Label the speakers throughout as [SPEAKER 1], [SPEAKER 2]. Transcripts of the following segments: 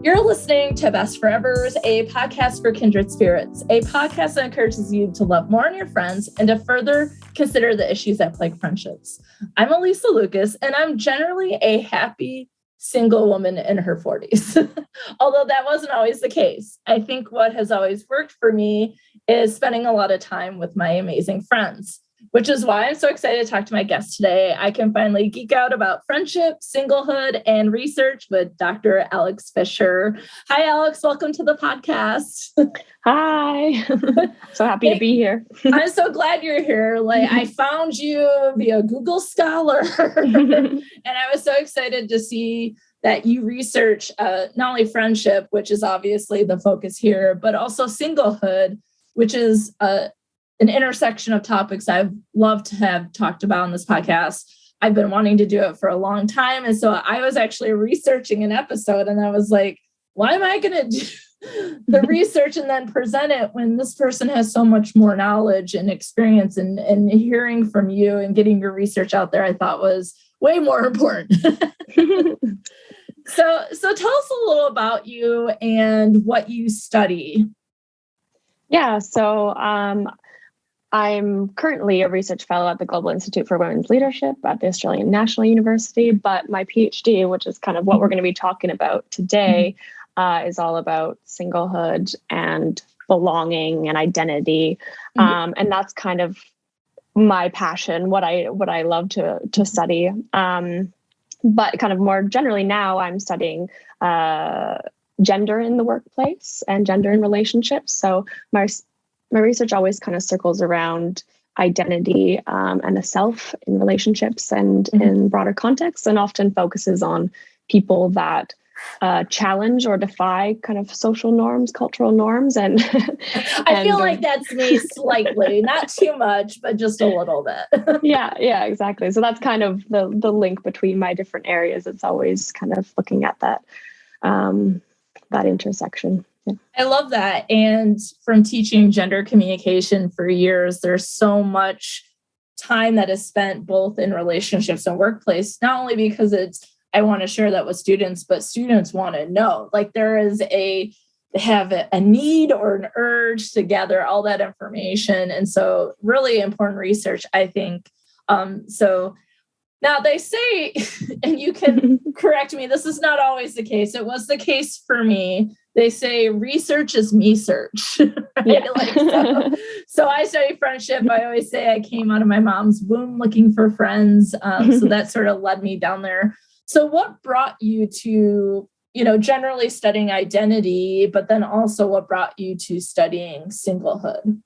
[SPEAKER 1] You're listening to Best Forevers, a podcast for kindred spirits, a podcast that encourages you to love more on your friends and to further consider the issues that plague friendships. I'm Alysa Lucas, and I'm generally a happy single woman in her 40s, although that wasn't always the case. I think what has always worked for me is spending a lot of time with my amazing friends, which is why I'm so excited to talk to my guest today. I can finally geek out about friendship, singlehood, and research with Dr. Alex Fisher. Hi, Alex. Welcome to the podcast.
[SPEAKER 2] Hi. So happy to be here.
[SPEAKER 1] I'm so glad you're here. I found you via Google Scholar, and I was so excited to see that you research not only friendship, which is obviously the focus here, but also singlehood, which is an intersection of topics I've loved to have talked about on this podcast. I've been wanting to do it for a long time. And so I was actually researching an episode and I was like, why am I going to do the research and then present it when this person has so much more knowledge and experience, and hearing from you and getting your research out there, I thought was way more important. So tell us a little about you and what you study.
[SPEAKER 2] Yeah, so I'm currently a research fellow at the Global Institute for Women's Leadership at the Australian National University, but my Ph.D., which is kind of what we're going to be talking about today, is all about singlehood and belonging and identity. And that's kind of my passion, what I love to study. But kind of more generally now, I'm studying gender in the workplace and gender in relationships. So my research always kind of circles around identity and the self in relationships and in broader contexts, and often focuses on people that challenge or defy kind of social norms, cultural norms. And
[SPEAKER 1] I feel like that's me slightly, not too much, but just a little bit.
[SPEAKER 2] Yeah, exactly. So that's kind of the link between my different areas. It's always kind of looking at that intersection. Yeah.
[SPEAKER 1] I love that. And from teaching gender communication for years, there's so much time that is spent both in relationships and workplace, not only because I want to share that with students, but students want to know, they have a need or an urge to gather all that information. And so really important research, I think. So now they say, and you can correct me, this is not always the case. It was the case for me. They say research is me search. Right?
[SPEAKER 2] Yeah.
[SPEAKER 1] So I study friendship. I always say I came out of my mom's womb looking for friends. So that sort of led me down there. So what brought you to, generally studying identity, but then also what brought you to studying singlehood?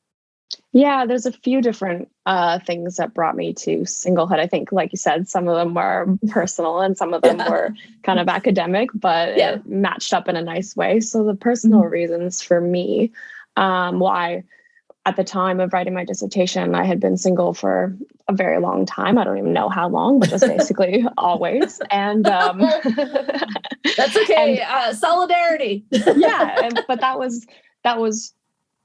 [SPEAKER 2] Yeah, there's a few different things that brought me to singlehood. I think, like you said, some of them were personal and some of them were kind of academic, but it matched up in a nice way. So the personal reasons for me, why at the time of writing my dissertation, I had been single for a very long time. I don't even know how long, but just basically always. And
[SPEAKER 1] that's okay. Solidarity.
[SPEAKER 2] But that was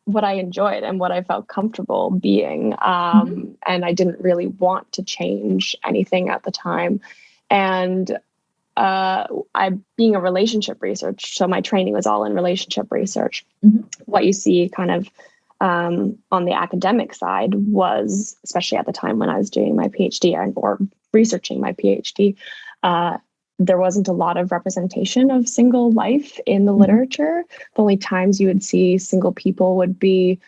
[SPEAKER 2] what I enjoyed and what I felt comfortable being. And I didn't really want to change anything at the time. And being a relationship research, so my training was all in relationship research. What you see kind of on the academic side was, especially at the time when I was doing my PhD or researching my PhD, there wasn't a lot of representation of single life in the literature. The only times you would see single people would be,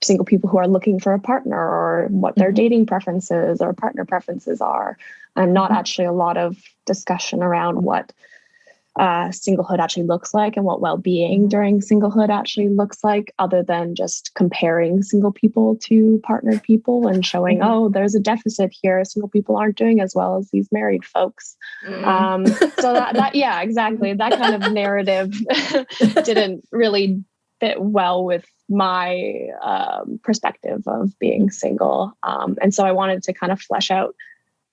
[SPEAKER 2] single people who are looking for a partner or what their dating preferences or partner preferences are, and not actually a lot of discussion around what singlehood actually looks like and what well-being during singlehood actually looks like, other than just comparing single people to partnered people and showing, there's a deficit here. Single people aren't doing as well as these married folks. So that exactly. That kind of narrative didn't really fit well with my perspective of being single. And so I wanted to kind of flesh out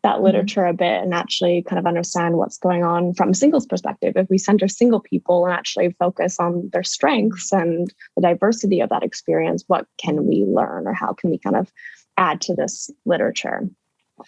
[SPEAKER 2] that literature a bit and actually kind of understand what's going on from a singles perspective. If we center single people and actually focus on their strengths and the diversity of that experience, what can we learn or how can we kind of add to this literature?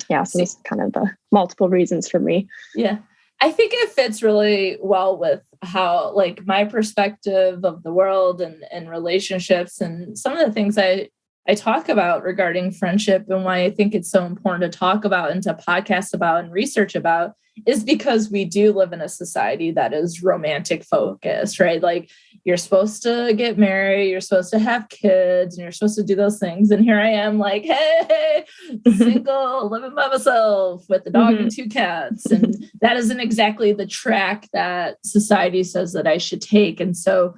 [SPEAKER 2] Yeah, so this is kind of the multiple reasons for me.
[SPEAKER 1] Yeah. I think it fits really well with how, like, my perspective of the world and relationships and some of the things I talk about regarding friendship, and why I think it's so important to talk about and to podcast about and research about is because we do live in a society that is romantic focused, right? Like, you're supposed to get married, you're supposed to have kids, and you're supposed to do those things. And here I am, like, hey, single, living by myself with a dog and 2 cats. And that isn't exactly the track that society says that I should take. And so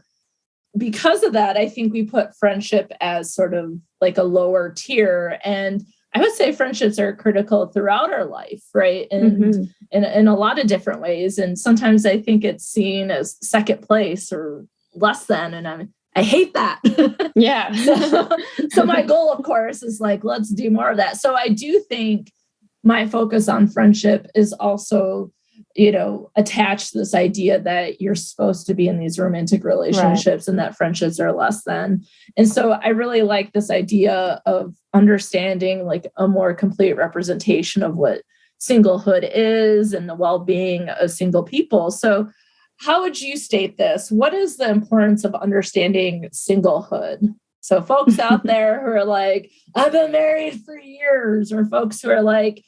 [SPEAKER 1] because of that, I think we put friendship as sort of like a lower tier. And I would say friendships are critical throughout our life, right? And in a lot of different ways. And sometimes I think it's seen as second place or less than, and I hate that.
[SPEAKER 2] Yeah.
[SPEAKER 1] So my goal, of course, is like, let's do more of that. So I do think my focus on friendship is also, attached to this idea that you're supposed to be in these romantic relationships, right, and that friendships are less than. And so I really like this idea of understanding like a more complete representation of what singlehood is and the well-being of single people. So how would you state this? What is the importance of understanding singlehood? So folks out there who are like, I've been married for years, or folks who are like,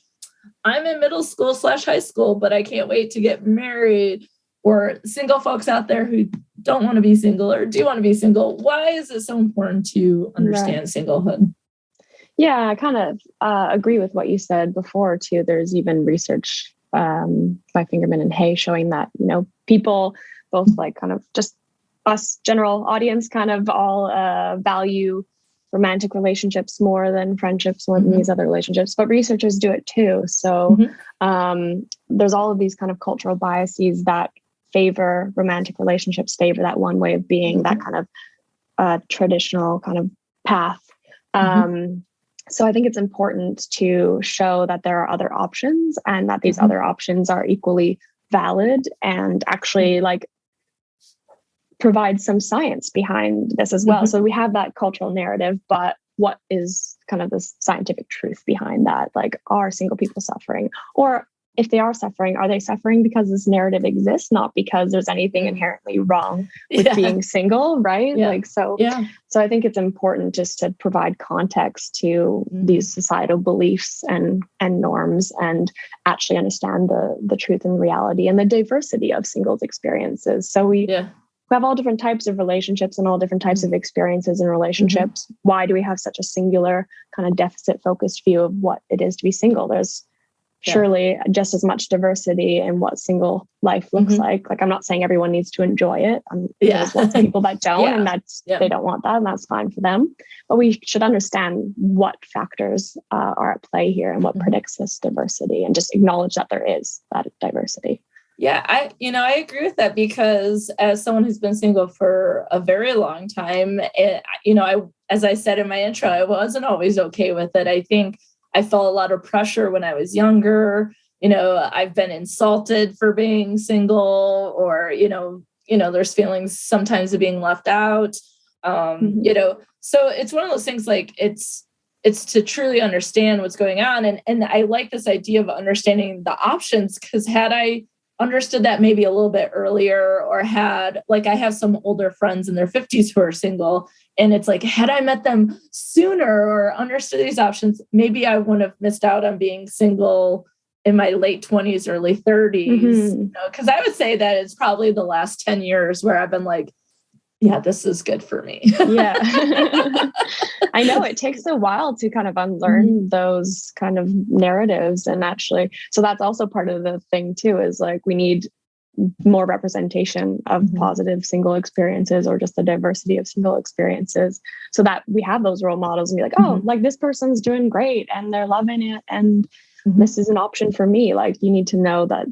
[SPEAKER 1] I'm in middle school / high school, but I can't wait to get married, or single folks out there who don't want to be single or do want to be single. Why is it so important to understand singlehood?
[SPEAKER 2] Yeah, I kind of agree with what you said before too. There's even research by Fingerman and Hay showing that, people, both like kind of just us general audience, kind of all value romantic relationships more than friendships, more than these other relationships, but researchers do it too. So there's all of these kind of cultural biases that favor romantic relationships, favor that one way of being, that kind of traditional kind of path. So I think it's important to show that there are other options, and that these other options are equally valid, and actually like provide some science behind this as well. So we have that cultural narrative, but what is kind of the scientific truth behind that? Like, are single people suffering? Or if they are suffering, are they suffering because this narrative exists, not because there's anything inherently wrong with being single, right? So I think it's important just to provide context to these societal beliefs and norms, and actually understand the truth and reality and the diversity of singles experiences. So we have all different types of relationships and all different types of experiences in relationships. Why do we have such a singular kind of deficit-focused view of what it is to be single? There's surely just as much diversity in what single life looks like. Like, I'm not saying everyone needs to enjoy it. There's lots of people that don't, and that's they don't want that, and that's fine for them. But we should understand what factors are at play here and what predicts this diversity, and just acknowledge that there is that diversity.
[SPEAKER 1] Yeah, I agree with that, because as someone who's been single for a very long time, as I said in my intro, I wasn't always okay with it. I think I felt a lot of pressure when I was younger. I've been insulted for being single, or, there's feelings sometimes of being left out. So it's one of those things, like, it's to truly understand what's going on. And I like this idea of understanding the options, because had I understood that maybe a little bit earlier, or had, like, I have some older friends in their 50s who are single, and it's like, had I met them sooner or understood these options, maybe I wouldn't have missed out on being single in my late 20s, early 30s. Because I would say that it's probably the last 10 years where I've been like, yeah, this is good for me.
[SPEAKER 2] I know it takes a while to kind of unlearn those kind of narratives. And actually, so that's also part of the thing too, is like, we need more representation of positive single experiences, or just the diversity of single experiences, so that we have those role models and be like, oh, like, this person's doing great and they're loving it, and this is an option for me. Like, you need to know that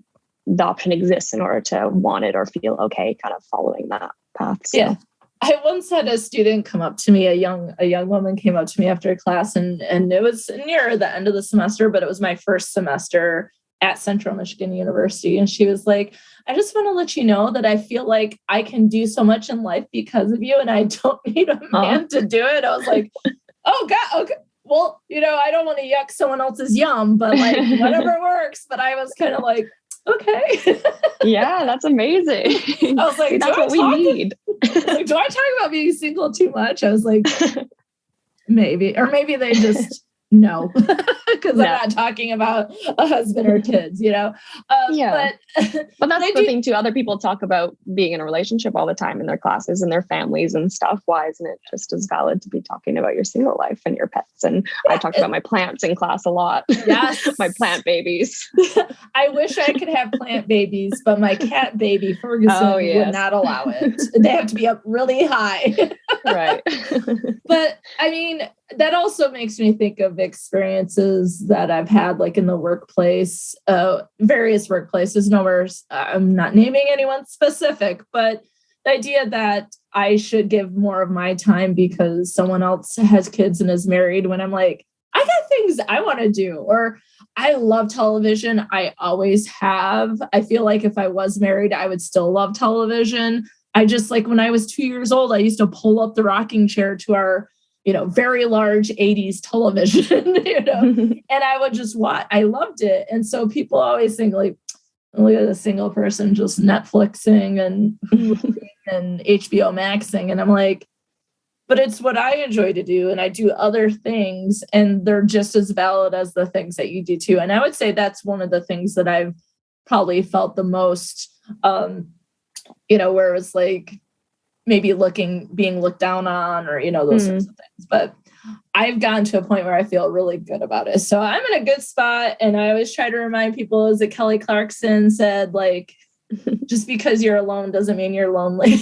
[SPEAKER 2] the option exists in order to want it or feel okay kind of following that path. So.
[SPEAKER 1] I once had a student come up to me, a young woman came up to me after class, and it was near the end of the semester, but it was my first semester at Central Michigan University. And she was like, I just want to let you know that I feel like I can do so much in life because of you, and I don't need a man to do it. I was like, oh God, okay. Well, I don't want to yuck someone else's yum, but like, whatever works. But I was kind of like, okay.
[SPEAKER 2] Yeah, that's amazing.
[SPEAKER 1] I was like,
[SPEAKER 2] that's what we need.
[SPEAKER 1] Like, do I talk about being single too much? I was like, maybe, or maybe they just know because I'm not talking about a husband or kids,
[SPEAKER 2] Yeah. But that's the thing too. Other people talk about being in a relationship all the time in their classes and their families and stuff. Why isn't it just as valid to be talking about your single life and your pets? And I talked about my plants in class a lot.
[SPEAKER 1] Yes.
[SPEAKER 2] My plant babies.
[SPEAKER 1] I wish I could have plant babies, but my cat baby, Ferguson, would not allow it. They have to be up really high.
[SPEAKER 2] Right.
[SPEAKER 1] But I mean, that also makes me think of experiences that I've had, like in the workplace, various workplaces. Nowhere, I'm not naming anyone specific, but the idea that I should give more of my time because someone else has kids and is married, when I'm like, I got things I want to do, or I love television. I always have. I feel like if I was married, I would still love television. I just, like, when I was 2 years old, I used to pull up the rocking chair to our, very large 80s television, and I would just watch. I loved it. And so people always think, like, look at a single person just Netflixing and and HBO Maxing. And I'm like, but it's what I enjoy to do. And I do other things, and they're just as valid as the things that you do too. And I would say that's one of the things that I've probably felt the most, where it's like maybe being looked down on, or, those sorts of things. But I've gotten to a point where I feel really good about it. So I'm in a good spot. And I always try to remind people, as Kelly Clarkson said, like, just because you're alone doesn't mean you're lonely.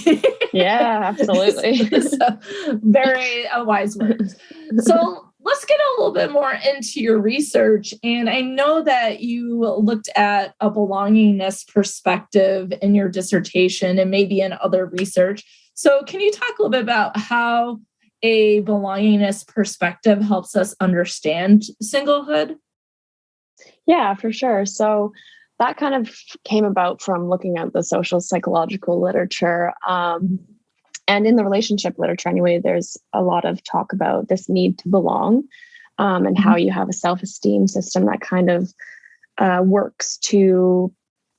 [SPEAKER 2] Yeah, absolutely.
[SPEAKER 1] So very wise words. So let's get a little bit more into your research. And I know that you looked at a belongingness perspective in your dissertation and maybe in other research. So can you talk a little bit about how a belongingness perspective helps us understand singlehood?
[SPEAKER 2] Yeah, for sure. So that kind of came about from looking at the social psychological literature. And in the relationship literature anyway, there's a lot of talk about this need to belong, and how you have a self-esteem system that kind of works to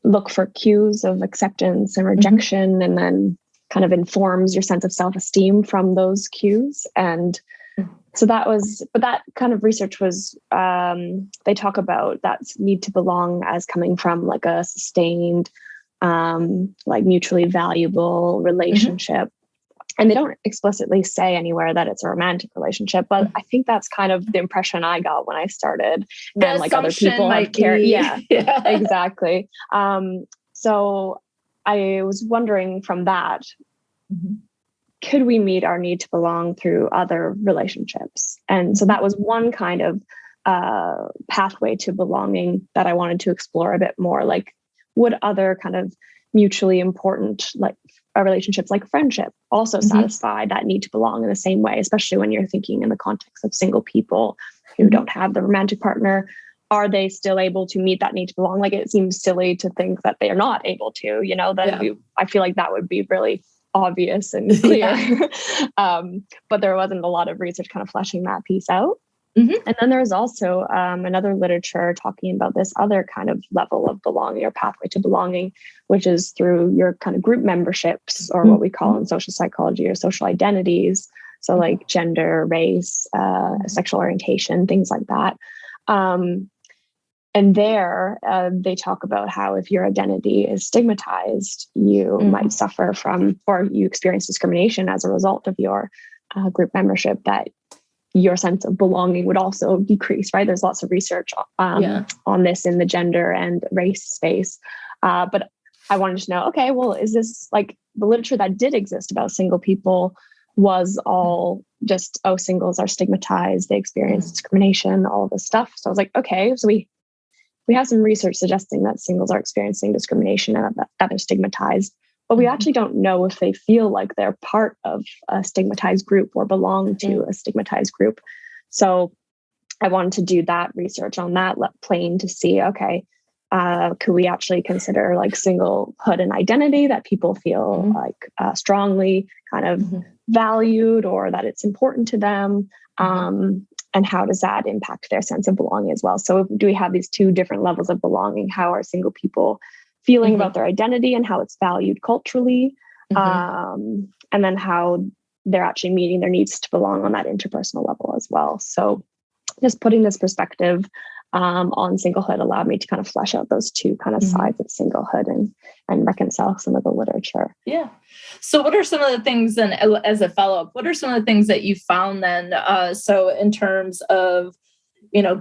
[SPEAKER 2] look for cues of acceptance and rejection, and then kind of informs your sense of self-esteem from those cues. And so that kind of research was, they talk about that need to belong as coming from like a sustained, like mutually valuable relationship. And they don't explicitly say anywhere that it's a romantic relationship, but I think that's kind of the impression I got when I started. And like other people have carried. Yeah, exactly. So I was wondering from that, could we meet our need to belong through other relationships? And so that was one kind of pathway to belonging that I wanted to explore a bit more. Like, would other kind of mutually important, like relationships like friendship, also satisfy that need to belong in the same way, especially when you're thinking in the context of single people who don't have the romantic partner? Are they still able to meet that need to belong? Like, it seems silly to think that they are not able to, I feel like that would be really obvious and clear. But there wasn't a lot of research kind of fleshing that piece out. And then there's also another literature talking about this other kind of level of belonging, or pathway to belonging, which is through your kind of group memberships, or what we call in social psychology, or social identities. So like gender, race, sexual orientation, things like that. And there they talk about how if your identity is stigmatized, you might suffer from, or you experience discrimination as a result of your group membership, that your sense of belonging would also decrease, right? There's lots of research on this in the gender and race space. But I wanted to know, okay, well, is this like the literature that did exist about single people was all just, singles are stigmatized, they experience discrimination, all of this stuff. So I was like, okay, so we have some research suggesting that singles are experiencing discrimination and that they're stigmatized, but we actually don't know if they feel like they're part of a stigmatized group or belong to a stigmatized group. So I wanted to do that research on that plane to see, okay, could we actually consider like singlehood an identity that people feel like strongly kind of valued, or that it's important to them? And how does that impact their sense of belonging as well? So do we have these two different levels of belonging? How are single people feeling about their identity and how it's valued culturally? And then how they're actually meeting their needs to belong on that interpersonal level as well. So just putting this perspective on singlehood allowed me to kind of flesh out those two kind of sides of singlehood and reconcile some of the literature.
[SPEAKER 1] Yeah. So what are some of the things then, as a follow-up, what are some of the things that you found then? So in terms of,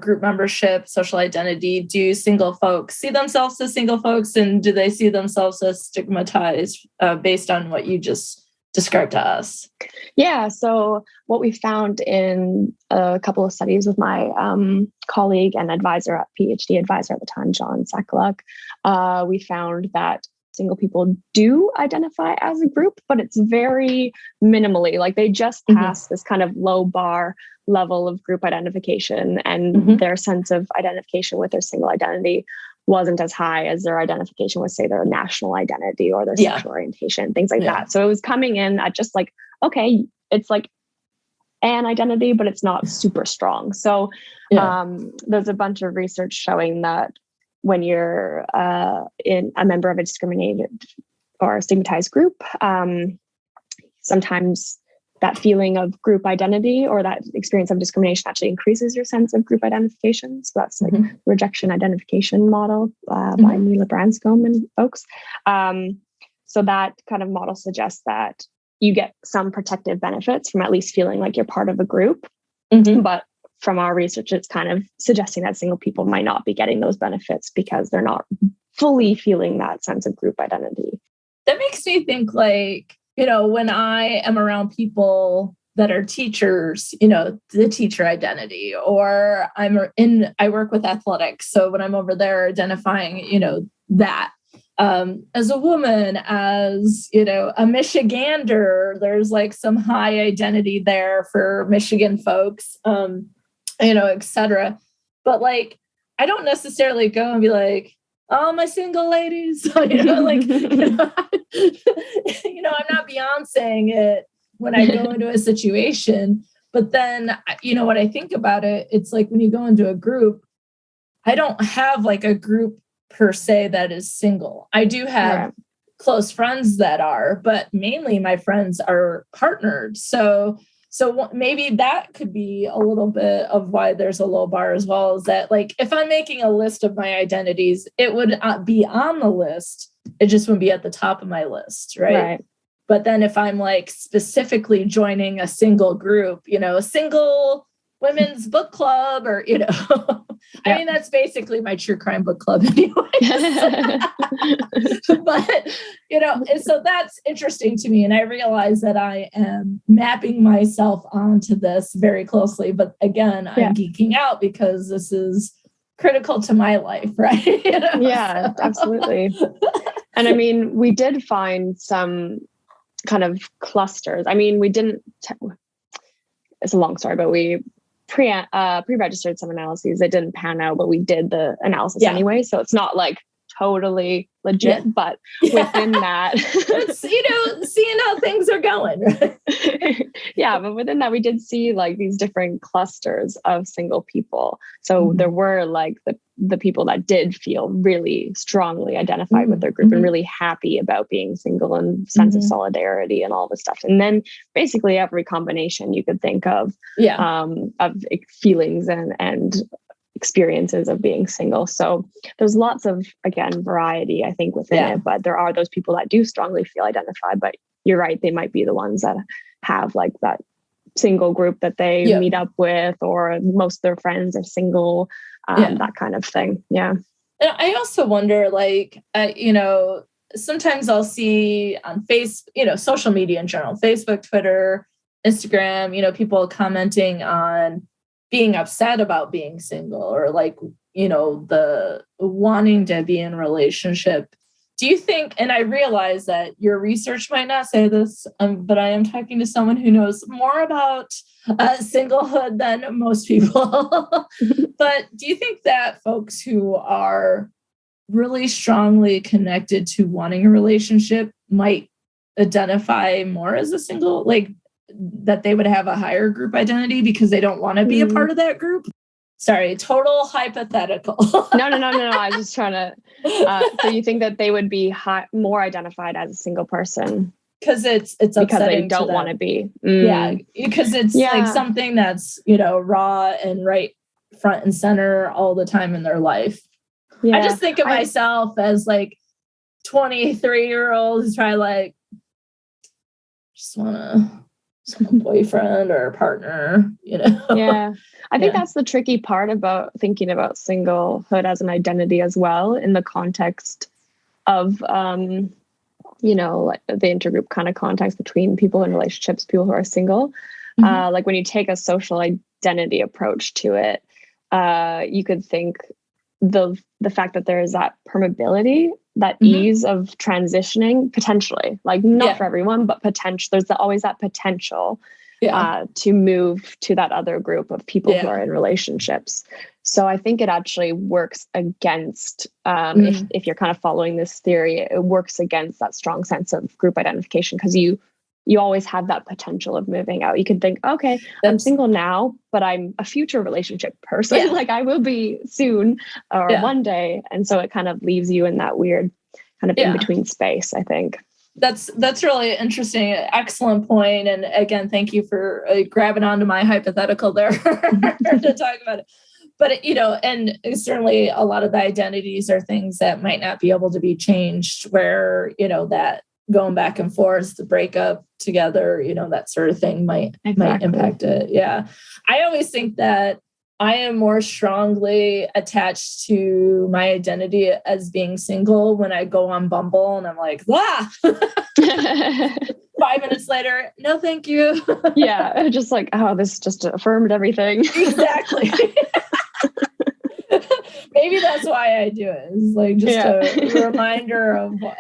[SPEAKER 1] group membership, social identity, do single folks see themselves as single folks, and do they see themselves as stigmatized based on what you just described to us?
[SPEAKER 2] Yeah. So what we found in a couple of studies with my colleague and Ph.D. advisor at the time, John Sakaluk, we found that single people do identify as a group, but it's very minimally. Like they just pass this kind of low bar level of group identification, and their sense of identification with their single identity wasn't as high as their identification with, say, their national identity or their sexual orientation, things like that. So it was coming in at just like, okay, it's like an identity, but it's not super strong. So there's a bunch of research showing that when you're in a member of a discriminated or stigmatized group, sometimes that feeling of group identity or that experience of discrimination actually increases your sense of group identification. So that's like rejection identification model by Mila Branscombe and folks. So that kind of model suggests that you get some protective benefits from at least feeling like you're part of a group. But from our research, it's kind of suggesting that single people might not be getting those benefits because they're not fully feeling that sense of group identity.
[SPEAKER 1] That makes me think like, when I am around people that are teachers, the teacher identity, or I work with athletics. So when I'm over there identifying, that as a woman, as, a Michigander, there's like some high identity there for Michigan folks, et cetera. But like, I don't necessarily go and be like, oh, my single ladies, I'm not Beyonceing it when I go into a situation. But then, when I think about it, it's like when you go into a group, I don't have like a group per se that is single. I do have close friends that are, but mainly my friends are partnered. So maybe that could be a little bit of why there's a low bar as well, is that like, if I'm making a list of my identities, it would be on the list. It just wouldn't be at the top of my list. Right. But then if I'm like specifically joining a single group, a single women's book club or, I mean, that's basically my true crime book club anyway. But, and so that's interesting to me. And I realize that I am mapping myself onto this very closely. But again, I'm geeking out because this is critical to my life, right?
[SPEAKER 2] Yeah, absolutely. And I mean, we did find some kind of clusters. I mean, we didn't, it's a long story, but we pre-registered some analyses that didn't pan out, but we did the analysis anyway. So it's not like totally legit, but within that,
[SPEAKER 1] it's, seeing how things are going.
[SPEAKER 2] But within that, we did see like these different clusters of single people. So there were like the people that did feel really strongly identified with their group and really happy about being single and sense of solidarity and all this stuff. And then basically every combination you could think of feelings and experiences of being single. So there's lots of, again, variety, I think, within it, but there are those people that do strongly feel identified, but you're right, they might be the ones that have like that single group that they meet up with, or most of their friends are single, that kind of thing. Yeah.
[SPEAKER 1] And I also wonder, like, sometimes I'll see on social media in general, Facebook, Twitter, Instagram, people commenting on being upset about being single, or like, the wanting to be in a relationship. Do you think, and I realize that your research might not say this, but I am talking to someone who knows more about singlehood than most people. But do you think that folks who are really strongly connected to wanting a relationship might identify more as a single? Like, that they would have a higher group identity because they don't want to be a part of that group. Sorry, total hypothetical.
[SPEAKER 2] No. I was just trying to. So you think that they would be more identified as a single person
[SPEAKER 1] because it's upsetting
[SPEAKER 2] because they don't want to be.
[SPEAKER 1] Yeah, because it's like something that's, raw and right front and center all the time in their life. Yeah. I just think of myself as like 23-year-old who's probably like, just want a boyfriend or a partner,
[SPEAKER 2] Yeah. I think that's the tricky part about thinking about singlehood as an identity as well, in the context of, like the intergroup kind of context between people in relationships, people who are single. Like when you take a social identity approach to it, you could think the fact that there is that permeability, that ease of transitioning potentially, like not for everyone, but potential. There's always that potential to move to that other group of people who are in relationships. So I think it actually works against, if you're kind of following this theory, it works against that strong sense of group identification, because you always have that potential of moving out. You could think, okay, I'm single now, but I'm a future relationship person. Yeah. Like I will be soon or one day. And so it kind of leaves you in that weird kind of in-between space, I think.
[SPEAKER 1] That's really interesting. Excellent point. And again, thank you for grabbing onto my hypothetical there to talk about it. But, and certainly a lot of the identities are things that might not be able to be changed, where, that going back and forth, the breakup together, that sort of thing might impact it. Yeah. I always think that I am more strongly attached to my identity as being single when I go on Bumble and I'm like, 5 minutes later, no, thank you.
[SPEAKER 2] Yeah. Just like, oh, this just affirmed everything.
[SPEAKER 1] Exactly. Maybe that's why I do it. It's like just a reminder of what.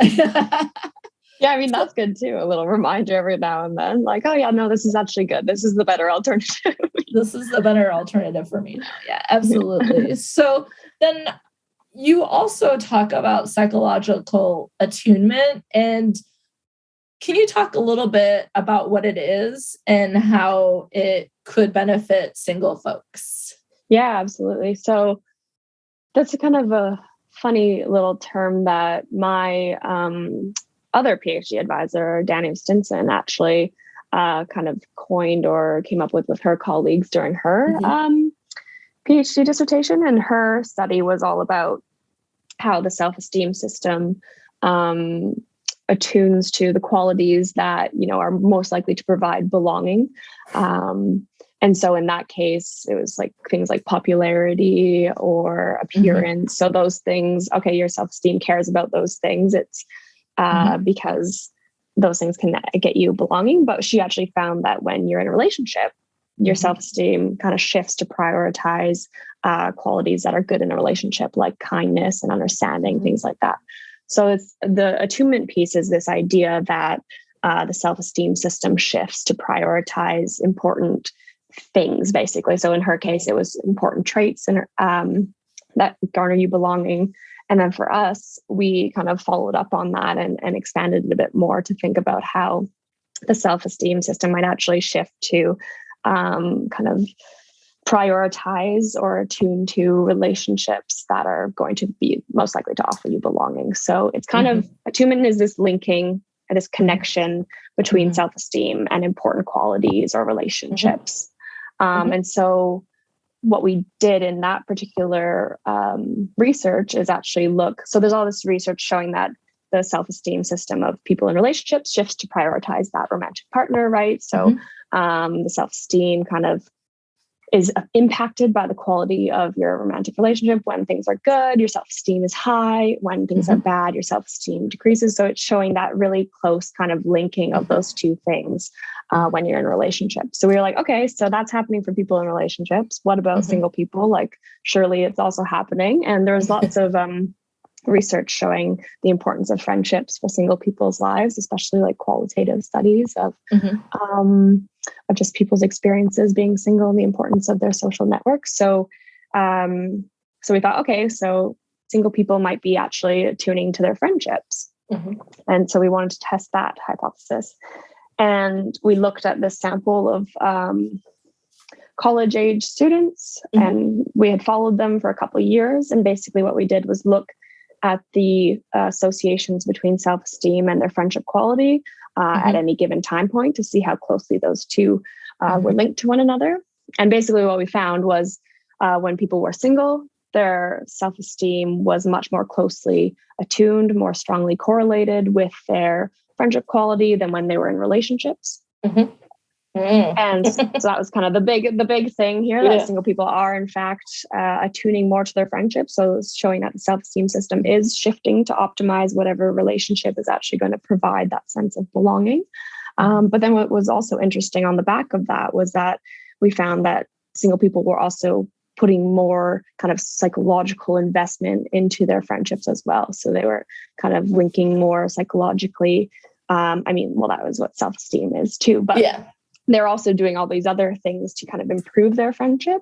[SPEAKER 2] Yeah, I mean, that's good too. A little reminder every now and then. Like, oh yeah, no, this is actually good. This is the better alternative.
[SPEAKER 1] This is the better alternative for me now. Yeah, absolutely. So then you also talk about psychological attunement. And can you talk a little bit about what it is and how it could benefit single folks?
[SPEAKER 2] Yeah, absolutely. So that's a kind of a funny little term that my other PhD advisor, Danny Stinson, actually kind of coined or came up with her colleagues during her PhD dissertation. And her study was all about how the self-esteem system attunes to the qualities that, are most likely to provide belonging. And so in that case, it was like things like popularity or appearance. So those things, okay, your self-esteem cares about those things. It's because those things can get you belonging. But she actually found that when you're in a relationship, your self-esteem kind of shifts to prioritize qualities that are good in a relationship, like kindness and understanding, things like that. So it's the attunement piece is this idea that the self-esteem system shifts to prioritize important things, basically. So in her case, it was important traits and that garner you belonging. And then for us, we kind of followed up on that and expanded it a bit more to think about how the self-esteem system might actually shift to kind of prioritize or attune to relationships that are going to be most likely to offer you belonging. So it's kind of attunement is this linking, this connection between self-esteem and important qualities or relationships. And so what we did in that particular research is actually so there's all this research showing that the self-esteem system of people in relationships shifts to prioritize that romantic partner, right? So the self-esteem kind of is impacted by the quality of your romantic relationship. When things are good, your self-esteem is high. When things are bad, your self-esteem decreases. So it's showing that really close kind of linking of those two things when you're in a relationship. So we were like, okay, so that's happening for people in relationships. What about single people? Like, surely it's also happening. And there's lots of research showing the importance of friendships for single people's lives, especially like qualitative studies of just people's experiences being single and the importance of their social networks. So we thought, okay, so single people might be actually attuning to their friendships. And so we wanted to test that hypothesis. And we looked at this sample of college-age students, and we had followed them for a couple of years. And basically what we did was look at the associations between self-esteem and their friendship quality at any given time point to see how closely those two were linked to one another. And basically what we found was when people were single, their self-esteem was much more closely attuned, more strongly correlated with their friendship quality than when they were in relationships. And so that was kind of the big thing here, that single people are in fact attuning more to their friendships. So it's showing that the self-esteem system is shifting to optimize whatever relationship is actually going to provide that sense of belonging. But then what was also interesting on the back of that was that we found that single people were also putting more kind of psychological investment into their friendships as well. So they were kind of linking more psychologically. That was what self-esteem is too, but they're also doing all these other things to kind of improve their friendship,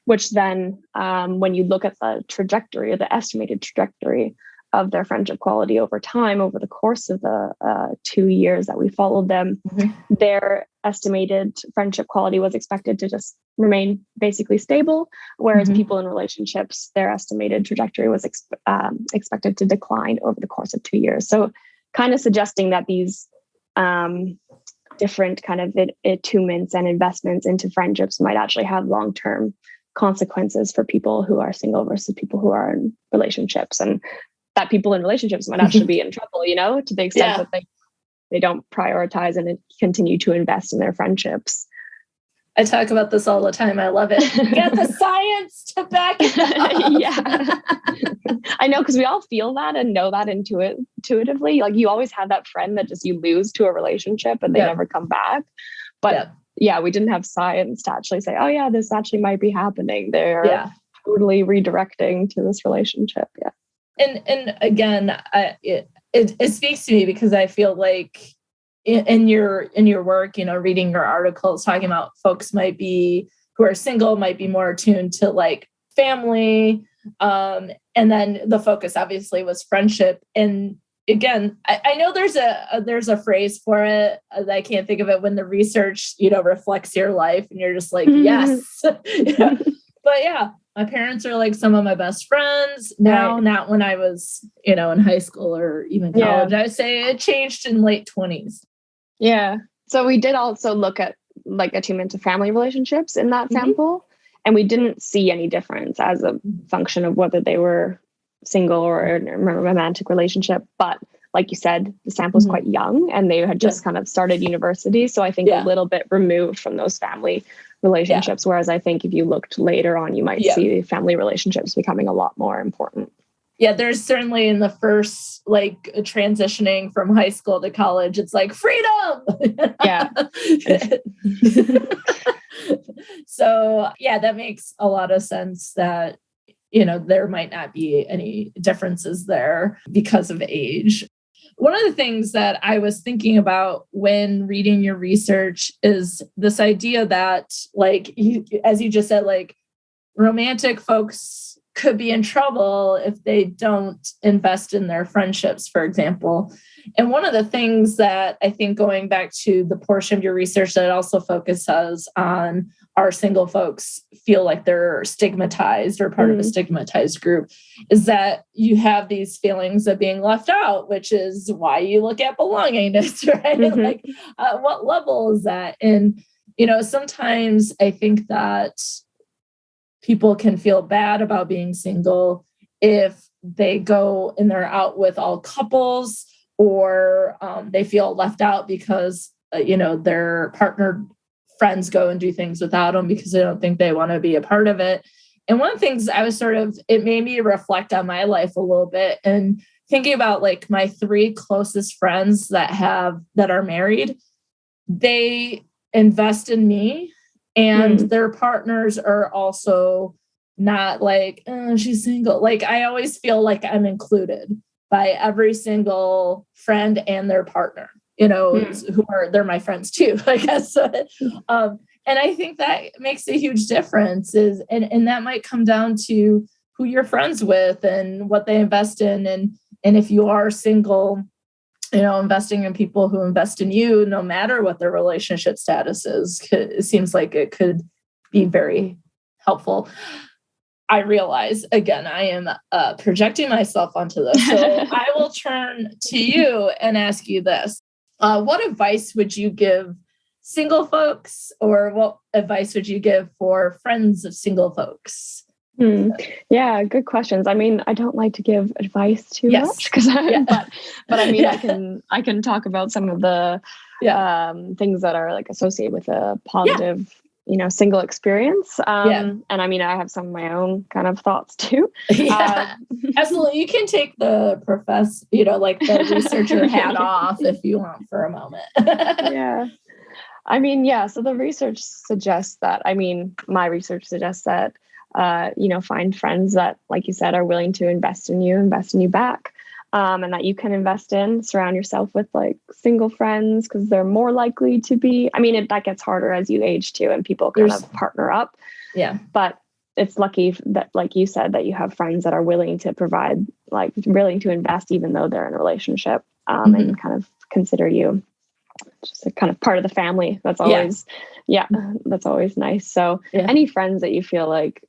[SPEAKER 2] which then when you look at the trajectory, or the estimated trajectory of their friendship quality over time, over the course of the 2 years that we followed them, their estimated friendship quality was expected to just remain basically stable, whereas people in relationships, their estimated trajectory was expected to decline over the course of 2 years. So kind of suggesting that these different kind of attunements and investments into friendships might actually have long-term consequences for people who are single versus people who are in relationships, and that people in relationships might actually be in trouble, to the extent that they don't prioritize and continue to invest in their friendships.
[SPEAKER 1] I talk about this all the time. I love it. Get the science to back it up.
[SPEAKER 2] I know, because we all feel that and know that intuitively. Like, you always have that friend that just you lose to a relationship and they never come back. But we didn't have science to actually say, oh yeah, this actually might be happening. They're totally redirecting to this relationship. Yeah.
[SPEAKER 1] And again, it speaks to me because I feel like in your work, reading your articles talking about folks who are single might be more attuned to like family. And then the focus obviously was friendship. And again, I know there's a phrase for it. I can't think of it, when the research, reflects your life and you're just like, yes. But yeah, my parents are like some of my best friends now, not when I was, in high school or even college. I would say it changed in late 20s.
[SPEAKER 2] Yeah. So we did also look at like attunement to family relationships in that sample, and we didn't see any difference as a function of whether they were single or in a romantic relationship. But like you said, the sample was quite young and they had just kind of started university. So I think a little bit removed from those family relationships. Whereas I think if you looked later on, you might see family relationships becoming a lot more important.
[SPEAKER 1] Yeah, there's certainly in the first, like, transitioning from high school to college, it's like freedom.
[SPEAKER 2] Yeah.
[SPEAKER 1] So, that makes a lot of sense that, there might not be any differences there because of age. One of the things that I was thinking about when reading your research is this idea that, like, as you just said, like, romantic folks could be in trouble if they don't invest in their friendships, for example. And one of the things that I think, going back to the portion of your research that also focuses on our single folks feel like they're stigmatized or part of a stigmatized group, is that you have these feelings of being left out, which is why you look at belongingness, right? Like, what level is that? And, sometimes I think that people can feel bad about being single if they go and they're out with all couples, or they feel left out because, their partner friends go and do things without them because they don't think they want to be a part of it. And one of the things it made me reflect on my life a little bit, and thinking about like my 3 closest friends that are married, they invest in me. And their partners are also not like, oh, she's single. Like, I always feel like I'm included by every single friend and their partner, they're my friends too, I guess. And I think that makes a huge difference and that might come down to who you're friends with and what they invest in. And if you are single, investing in people who invest in you, no matter what their relationship status is, it seems like it could be very helpful. I realize, again, I am projecting myself onto this. So I will turn to you and ask you this. What advice would you give single folks, or what advice would you give for friends of single folks?
[SPEAKER 2] Yeah, good questions. I mean, I don't like to give advice too much because, but I mean, I can talk about some of the things that are like associated with a positive, single experience. And I mean, I have some of my own kind of thoughts too.
[SPEAKER 1] Absolutely. You can take the like the researcher hat off if you want for a moment.
[SPEAKER 2] I mean, so the research suggests that, my research suggests that, find friends that, like you said, are willing to invest in you back. And that you can invest in, surround yourself with like single friends because they're more likely to be, that gets harder as you age too, and people kind of partner up. Yeah. But it's lucky that, like you said, that you have friends that are willing to provide, like willing to invest, even though they're in a relationship, and kind of consider you just a kind of part of the family. That's always, that's always nice. So any friends that you feel like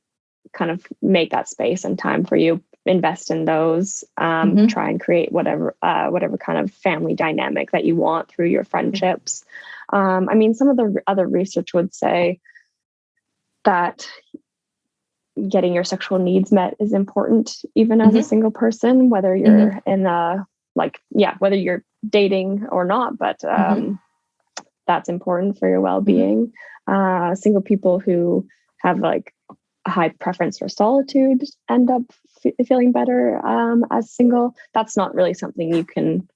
[SPEAKER 2] kind of make that space and time for you, invest in those, try and create whatever kind of family dynamic that you want through your friendships. Some of the other research would say that getting your sexual needs met is important, even as a single person, whether you're in whether you're dating or not, but that's important for your well-being. Single people who have like a high preference for solitude end up feeling better as single. That's not really something you can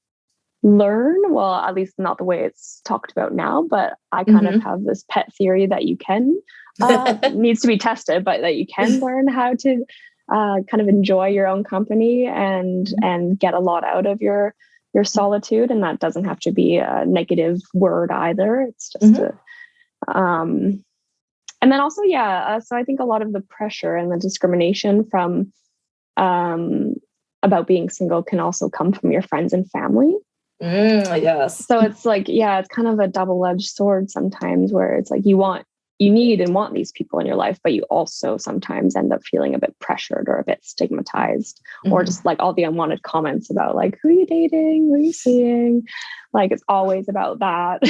[SPEAKER 2] learn. Well, at least not the way it's talked about now, but I kind of have this pet theory that you can, needs to be tested, but that you can learn how to kind of enjoy your own company and get a lot out of your solitude. And that doesn't have to be a negative word either. It's just and then also, so I think a lot of the pressure and the discrimination from about being single can also come from your friends and family. Yes. So it's like, it's kind of a double-edged sword sometimes, where it's like you need and want these people in your life, but you also sometimes end up feeling a bit pressured or a bit stigmatized, or just like all the unwanted comments about like, who are you dating? Who are you seeing? Like, it's always about that.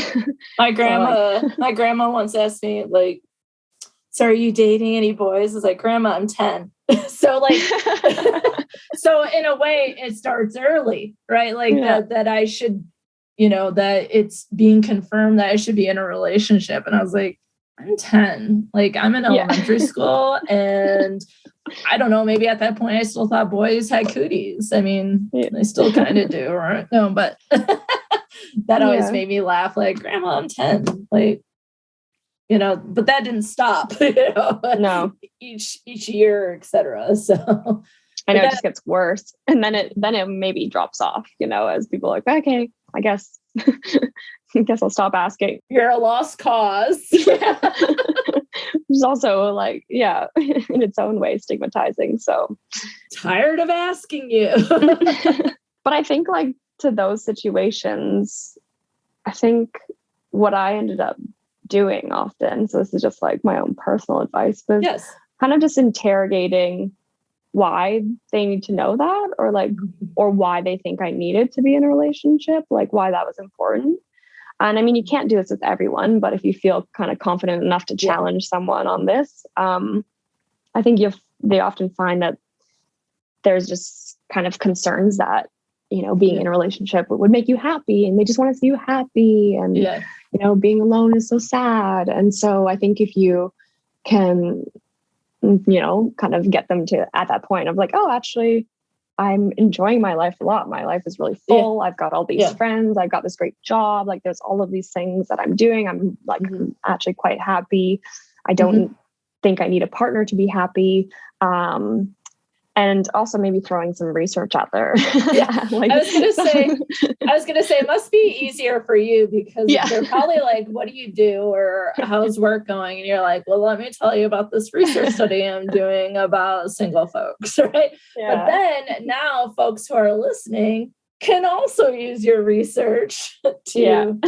[SPEAKER 1] My grandma once asked me, like, so are you dating any boys? I was like, Grandma, I'm 10. So like, so in a way it starts early, right? Like that I should, that it's being confirmed that I should be in a relationship. And I was like, I'm 10, like I'm in elementary school, and I don't know, maybe at that point I still thought boys had cooties. I mean, I still kind of do, right? No, but that always made me laugh, like, Grandma, I'm 10, like, but that didn't stop, no, each year, etc. So
[SPEAKER 2] I know it just gets worse, and then it maybe drops off, as people are like, okay, I guess I'll stop asking.
[SPEAKER 1] You're a lost cause.
[SPEAKER 2] It's also like, in its own way stigmatizing. So
[SPEAKER 1] tired of asking you.
[SPEAKER 2] But I think like to those situations, I think what I ended up doing often, so this is just like my own personal advice, was kind of just interrogating why they need to know that, or like, or why they think I needed to be in a relationship, like why that was important. And I mean, you can't do this with everyone, but if you feel kind of confident enough to challenge someone on this, I think they often find that there's just kind of concerns that, being in a relationship would make you happy, and they just want to see you happy. And, being alone is so sad. And so I think if you can, kind of get them to at that point of like, oh, actually, I'm enjoying my life a lot. My life is really full. I've got all these friends. I've got this great job. Like there's all of these things that I'm doing. I'm like actually quite happy. I don't think I need a partner to be happy. And also maybe throwing some research out there.
[SPEAKER 1] Like, I was gonna say it must be easier for you because they're probably like, what do you do, or how's work going? And you're like, well, let me tell you about this research study I'm doing about single folks, right? But then now folks who are listening can also use your research to,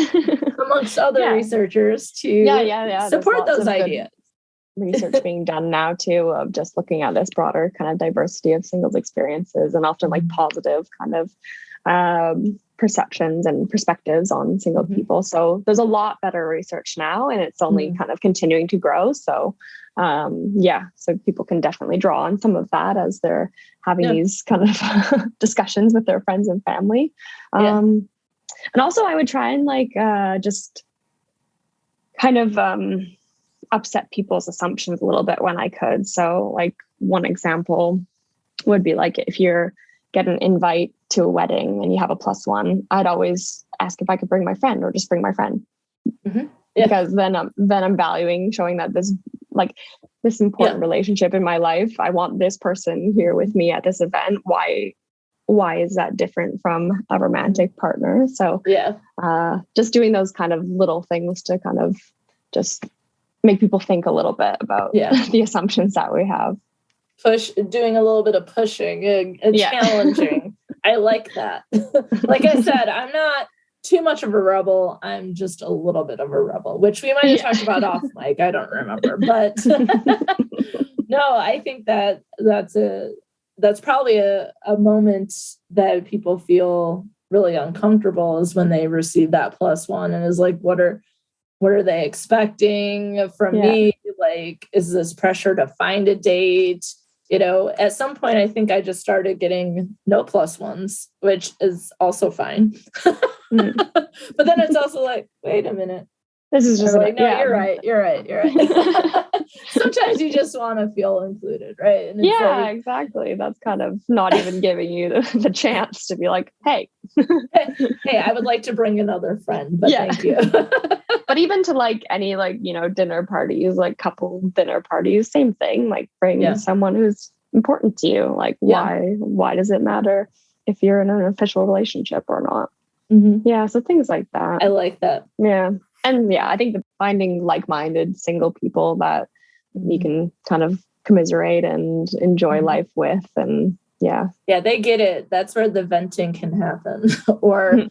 [SPEAKER 1] amongst other researchers, to support those ideas.
[SPEAKER 2] Research being done now too, of just looking at this broader kind of diversity of singles experiences, and often like positive kind of perceptions and perspectives on single people. So there's a lot better research now, and it's only kind of continuing to grow. So so people can definitely draw on some of that as they're having these kind of discussions with their friends and family. And also I would try and like just kind of upset people's assumptions a little bit when I could. So like one example would be like, if you're get an invite to a wedding and you have a +1, I'd always ask if I could bring my friend or just bring my friend. Because then I'm valuing showing that this important relationship in my life, I want this person here with me at this event. Why is that different from a romantic partner? So just doing those kind of little things to kind of just make people think a little bit about the assumptions that we have.
[SPEAKER 1] Doing a little bit of pushing and challenging. I like that. Like I said, I'm not too much of a rebel. I'm just a little bit of a rebel, which we might have talked about off mic. I don't remember, but no, I think that's probably a moment that people feel really uncomfortable, is when they receive that +1 and is like, what are they expecting from me? Like, is this pressure to find a date? You know, at some point, I think I just started getting no +1s, which is also fine. But then it's also like, wait a minute.
[SPEAKER 2] This is just
[SPEAKER 1] like, no, you're right. Sometimes you just want to feel included, right? And it's like,
[SPEAKER 2] exactly. That's kind of not even giving you the chance to be like, hey,
[SPEAKER 1] I would like to bring another friend, but thank you.
[SPEAKER 2] But even to like any dinner parties, like couple dinner parties, same thing. Like bring someone who's important to you. Like why does it matter if you're in an official relationship or not? Yeah, so things like that.
[SPEAKER 1] I like that.
[SPEAKER 2] Yeah. And I think finding like-minded single people that you can kind of commiserate and enjoy life with, and
[SPEAKER 1] they get it. That's where the venting can happen. Or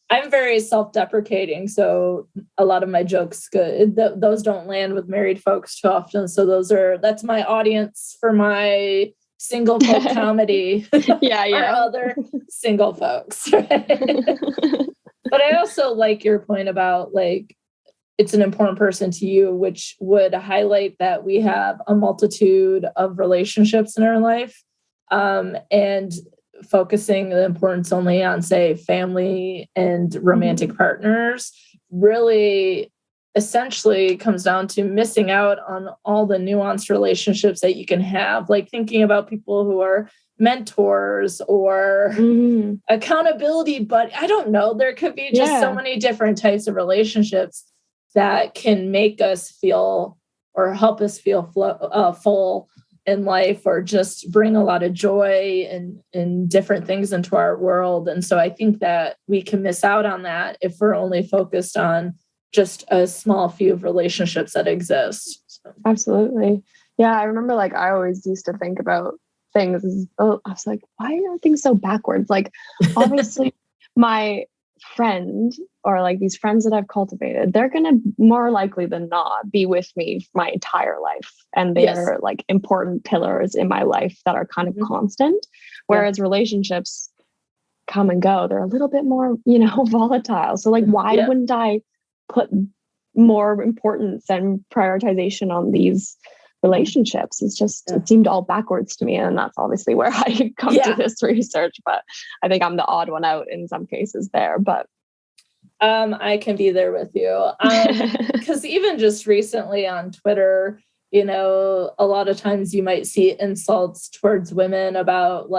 [SPEAKER 1] I'm very self-deprecating, so a lot of my jokes those don't land with married folks too often. So that's my audience for my single folk comedy. Or other single folks. Right? But I also like your point about like, it's an important person to you, which would highlight that we have a multitude of relationships in our life, and focusing the importance only on, say, family and romantic partners really essentially comes down to missing out on all the nuanced relationships that you can have, like thinking about people who are mentors or accountability, but I don't know, there could be just so many different types of relationships that can make us feel or help us feel full in life, or just bring a lot of joy and different things into our world. And so I think that we can miss out on that if we're only focused on just a small few of relationships that exist. So.
[SPEAKER 2] Absolutely. Yeah. I remember I always used to think about things. I was like, why are things so backwards? Like, obviously my friend or these friends that I've cultivated, they're going to more likely than not be with me my entire life. And they're important pillars in my life that are kind of constant. Whereas relationships come and go. They're a little bit more, volatile. So why wouldn't I put more importance and prioritization on these relationships? It's just, it seemed all backwards to me. And that's obviously where I come to this research, but I think I'm the odd one out in some cases there, but.
[SPEAKER 1] I can be there with you. Because even just recently on Twitter, a lot of times you might see insults towards women about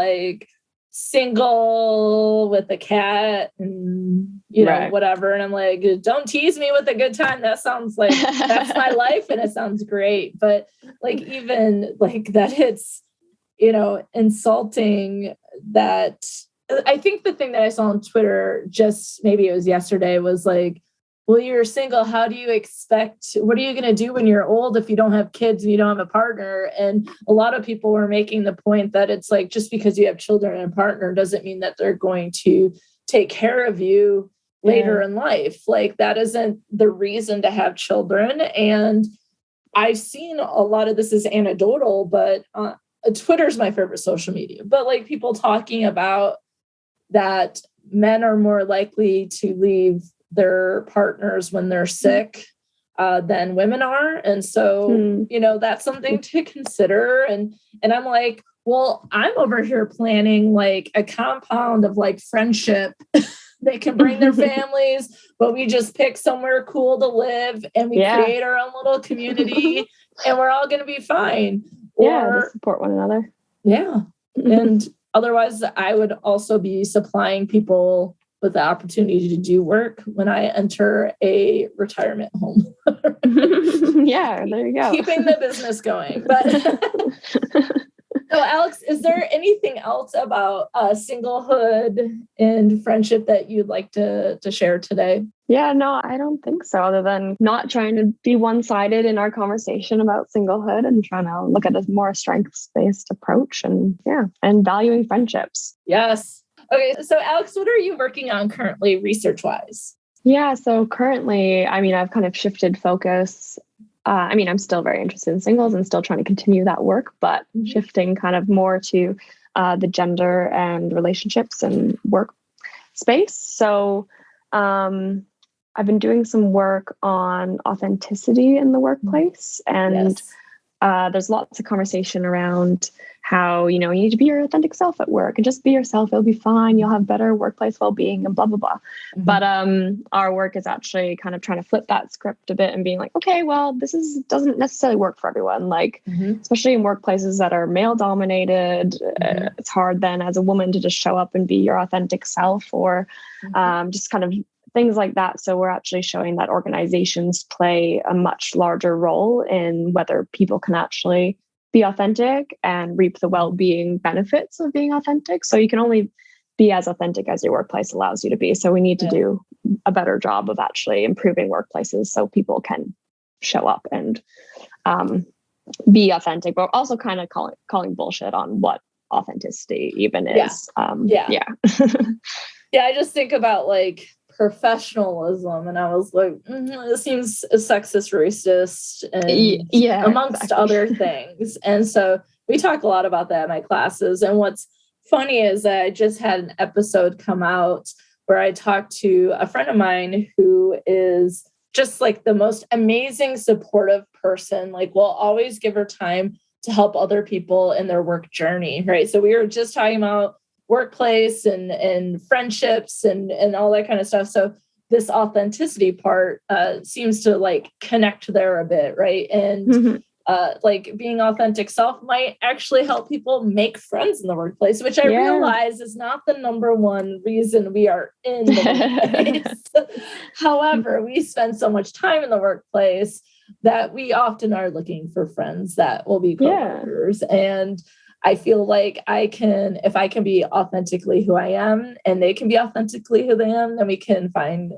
[SPEAKER 1] single with a cat and, whatever. And I'm like, don't tease me with a good time. That sounds like that's my life and it sounds great. But even that it's, insulting that. I think the thing that I saw on Twitter, just maybe it was yesterday, was well, you're single. How do you expect, what are you going to do when you're old if you don't have kids and you don't have a partner? And a lot of people were making the point that it's like, just because you have children and a partner doesn't mean that they're going to take care of you later in life. Like, that isn't the reason to have children. And I've seen a lot of this is anecdotal, but Twitter's my favorite social media, but like people talking about that men are more likely to leave their partners when they're sick than women are. And so, that's something to consider. And I'm like, well, I'm over here planning like a compound of like friendship. They can bring their families, but we just pick somewhere cool to live and we create our own little community and we're all going to be fine.
[SPEAKER 2] Or to support one another.
[SPEAKER 1] Yeah. And otherwise, I would also be supplying people with the opportunity to do work when I enter a retirement home.
[SPEAKER 2] Yeah, there you go.
[SPEAKER 1] Keeping the business going. But so, Alex, is there anything else about singlehood and friendship that you'd like to share today?
[SPEAKER 2] Yeah, no, I don't think so, other than not trying to be one-sided in our conversation about singlehood and trying to look at a more strengths-based approach and valuing friendships.
[SPEAKER 1] Yes. Okay, so Alex, what are you working on currently research-wise?
[SPEAKER 2] Yeah, so currently, I've kind of shifted focus. I'm still very interested in singles and still trying to continue that work, but shifting kind of more to the gender and relationships and work space. So I've been doing some work on authenticity in the workplace, and there's lots of conversation around how, you need to be your authentic self at work and just be yourself. It'll be fine. You'll have better workplace well-being and blah, blah, blah. But our work is actually kind of trying to flip that script a bit and being like, okay, well, doesn't necessarily work for everyone. Like, especially in workplaces that are male dominated, it's hard then as a woman to just show up and be your authentic self or just kind of things like that. So we're actually showing that organizations play a much larger role in whether people can actually be authentic and reap the well-being benefits of being authentic. So you can only be as authentic as your workplace allows you to be. So we need to do a better job of actually improving workplaces so people can show up and be authentic, but also kind of calling bullshit on what authenticity even is. Yeah,
[SPEAKER 1] I just think about like professionalism, and I was like, this seems sexist, racist, and amongst other things. And so we talk a lot about that in my classes. And what's funny is that I just had an episode come out where I talked to a friend of mine who is just like the most amazing, supportive person, like will always give her time to help other people in their work journey, right? So we were just talking about workplace and friendships and all that kind of stuff. So this authenticity part seems to like connect there a bit, right? And like being authentic self might actually help people make friends in the workplace, which I realize is not the number one reason we are in the workplace. However, we spend so much time in the workplace that we often are looking for friends that will be coworkers. And I feel like if I can be authentically who I am and they can be authentically who they am, then we can find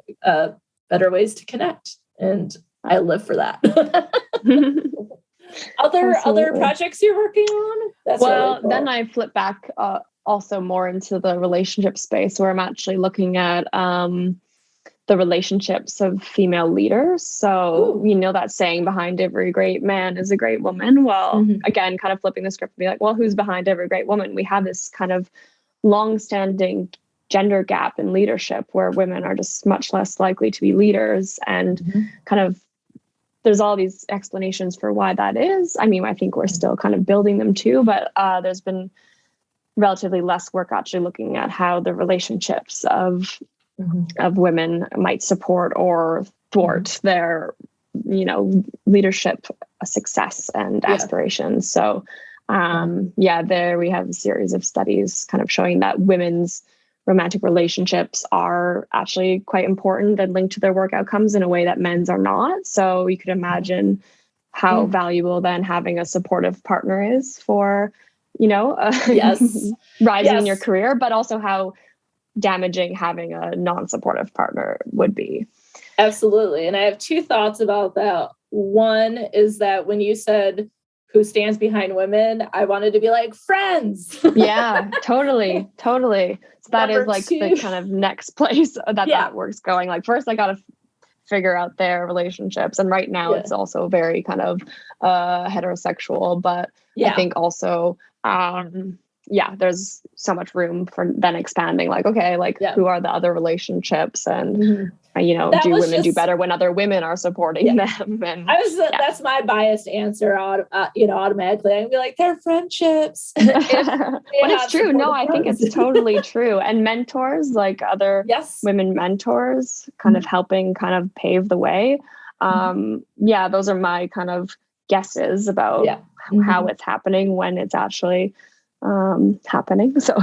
[SPEAKER 1] better ways to connect. And I live for that. Other projects you're working on? That's really cool.
[SPEAKER 2] Then I flip back also more into the relationship space where I'm actually looking at the relationships of female leaders. So, that saying behind every great man is a great woman. Well, again, kind of flipping the script and be like, well, who's behind every great woman? We have this kind of long-standing gender gap in leadership where women are just much less likely to be leaders, and kind of there's all these explanations for why that is. I think we're still kind of building them too, but there's been relatively less work actually looking at how the relationships of women might support or thwart their, leadership success and aspirations. So, there we have a series of studies kind of showing that women's romantic relationships are actually quite important and linked to their work outcomes in a way that men's are not. So you could imagine how valuable then having a supportive partner is for, rising in your career, but also how damaging having a non-supportive partner would be.
[SPEAKER 1] Absolutely. And I have two thoughts about that. One is that when you said who stands behind women, I wanted to be like, friends.
[SPEAKER 2] Yeah, totally. So that
[SPEAKER 1] Number
[SPEAKER 2] is like
[SPEAKER 1] two.
[SPEAKER 2] the kind of next place that work's going. Like first I got to figure out their relationships. And right now it's also very kind of heterosexual, but I think also, there's so much room for then expanding, like, okay, like who are the other relationships, and do women do better when other women are supporting them? And
[SPEAKER 1] that's my biased answer, automatically. I'd be like, they're friendships.
[SPEAKER 2] But it's true. No, I think it's totally true. And mentors, like other women mentors, kind of helping kind of pave the way. Those are my kind of guesses about how it's happening when it's actually happening. So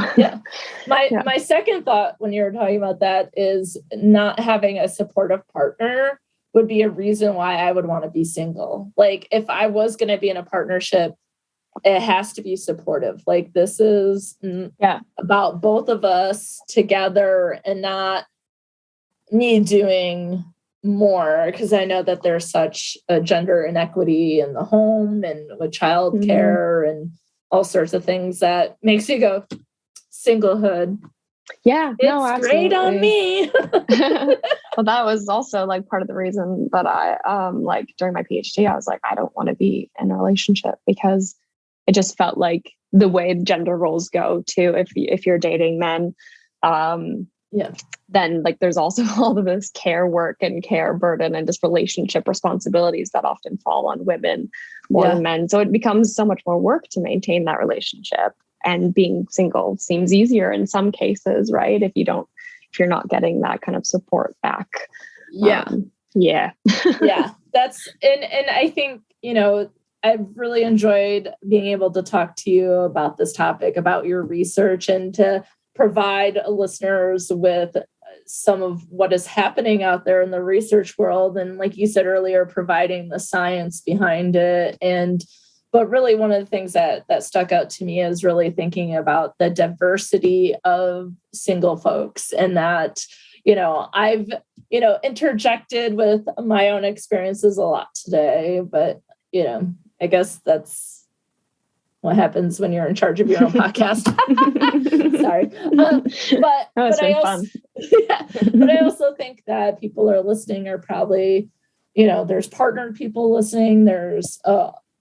[SPEAKER 1] my second thought when you were talking about that is not having a supportive partner would be a reason why I would want to be single. Like if I was going to be in a partnership, it has to be supportive. Like this is about both of us together and not me doing more, because I know that there's such a gender inequity in the home and with childcare and all sorts of things that makes you go, singlehood.
[SPEAKER 2] Yeah,
[SPEAKER 1] it's great on me.
[SPEAKER 2] Well, that was also like part of the reason that I, like during my PhD, I was like, I don't want to be in a relationship, because it just felt like the way gender roles go too. If you're dating men, then like there's also all of this care work and care burden and just relationship responsibilities that often fall on women more than men. So it becomes so much more work to maintain that relationship. And being single seems easier in some cases, right? If you're not getting that kind of support back.
[SPEAKER 1] That's, and I think, I've really enjoyed being able to talk to you about this topic, about your research, and to provide listeners with some of what is happening out there in the research world. And like you said earlier, providing the science behind it. But really one of the things that stuck out to me is really thinking about the diversity of single folks, and that, I've, interjected with my own experiences a lot today, but, I guess that's what happens when you're in charge of your own podcast. Sorry. But I also think that people are listening are probably, there's partnered people listening. There's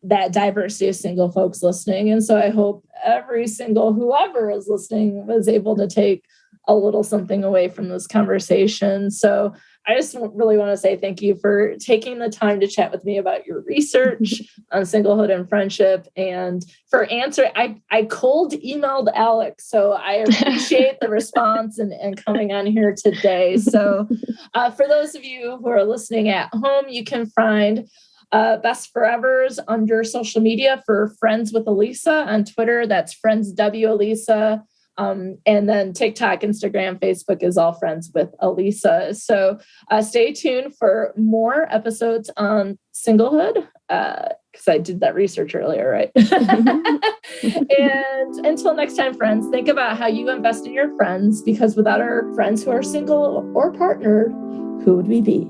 [SPEAKER 1] that diversity of single folks listening. And so I hope every single whoever is listening was able to take a little something away from this conversation. So I just really want to say thank you for taking the time to chat with me about your research on singlehood and friendship, and for answering. I cold emailed Alex, so I appreciate the response and coming on here today. So for those of you who are listening at home, you can find Best Forevers under social media for Friends with Alysa on Twitter. That's Friends W Alysa. And then TikTok, Instagram, Facebook is all Friends with Alysa. So stay tuned for more episodes on singlehood, because I did that research earlier, right? And until next time, friends, think about how you invest in your friends, because without our friends who are single or partnered, who would we be?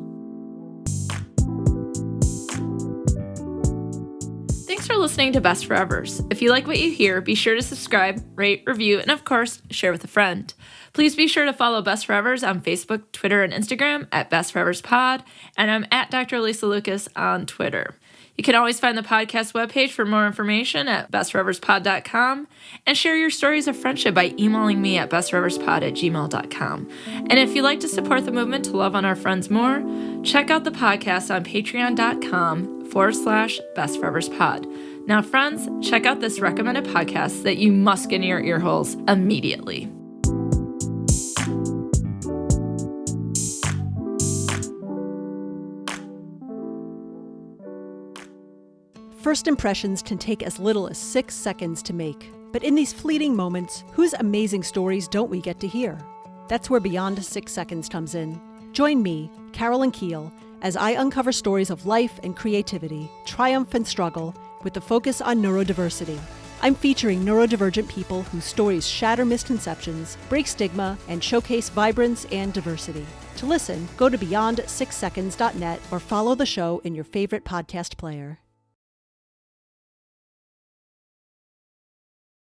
[SPEAKER 1] Thanks for listening to Best Forevers. If you like what you hear, be sure to subscribe, rate, review, and of course, share with a friend. Please be sure to follow Best Forevers on Facebook, Twitter, and Instagram at Best Forevers Pod, and I'm at Dr. Alysa Lucas on Twitter. You can always find the podcast webpage for more information at bestforeverspod.com, and share your stories of friendship by emailing me at bestforeverspod@gmail.com. And if you'd like to support the movement to love on our friends more, check out the podcast on patreon.com/bestforeverspod. Now, friends, check out this recommended podcast that you must get in your ear holes immediately.
[SPEAKER 3] First impressions can take as little as 6 seconds to make. But in these fleeting moments, whose amazing stories don't we get to hear? That's where Beyond 6 Seconds comes in. Join me, Carolyn Keel, as I uncover stories of life and creativity, triumph and struggle, with the focus on neurodiversity. I'm featuring neurodivergent people whose stories shatter misconceptions, break stigma, and showcase vibrance and diversity. To listen, go to beyond6seconds.net or follow the show in your favorite podcast player.